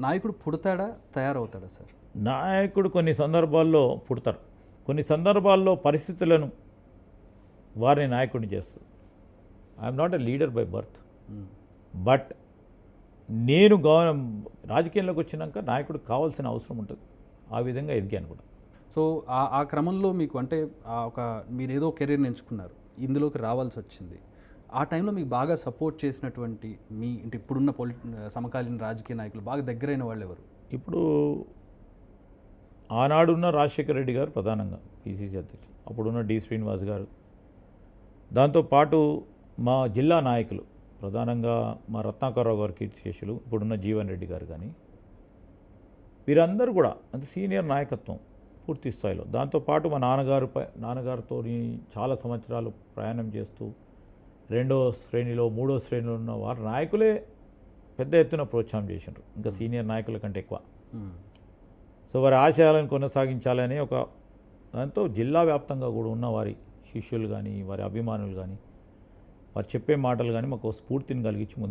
నాయకుడు పుడతాడా, తయారవుతాడా సార్? నాయకుడు కొన్ని సందర్భాల్లో పుడతారు, కొన్ని సందర్భాల్లో పరిస్థితులను వారిని నాయకుడిని చేస్తుంది. I'm not a leader by birth, but నేను రాజకీయంలోకి వచ్చినాక నాయకుడు కావాల్సిన అవసరం ఉంటుంది. ఆ విధంగా ఎదిగాను కూడా. సో ఆ క్రమంలో మీకు అంటే మీరు ఏదో కెరీర్ని ఎంచుకున్నారు, ఇందులోకి రావాల్సి వచ్చింది. ఆ టైంలో మీకు బాగా సపోర్ట్ చేసినటువంటి మీ అంటే ఇప్పుడున్న సమకాలీన రాజకీయ నాయకులు బాగా దగ్గరైన వాళ్ళు ఎవరు? ఇప్పుడు ఆనాడున్న రాజశేఖర రెడ్డి గారు ప్రధానంగా పిసిసి అధ్యక్షులు, అప్పుడున్న డి శ్రీనివాస్ గారు, దాంతోపాటు మా జిల్లా నాయకులు ప్రధానంగా మా రత్నాకరరావు గారు కీర్తిశేషులు, ఇప్పుడున్న జీవన్ రెడ్డి గారు కానీ, వీరందరూ కూడా అంటే సీనియర్ నాయకత్వం పూర్తి స్థాయిలో. దాంతోపాటు మా నాన్నగారితో చాలా సంవత్సరాలు ప్రయాణం చేస్తూ రెండో శ్రేణిలో మూడో శ్రేణిలో ఉన్న వారు నాయకులే పెద్ద ఎత్తున ప్రోత్సాహం చేసినారు, ఇంకా సీనియర్ నాయకుల కంటే ఎక్కువ. సో వారి ఆశయాలను కొనసాగించాలని ఒక దాంతో జిల్లా వ్యాప్తంగా కూడా ఉన్న వారి శిష్యులు కానీ వారి అభిమానులు కానీ వారు చెప్పే మాటలు కానీ మాకు స్ఫూర్తిని కలిగించి ముందుకు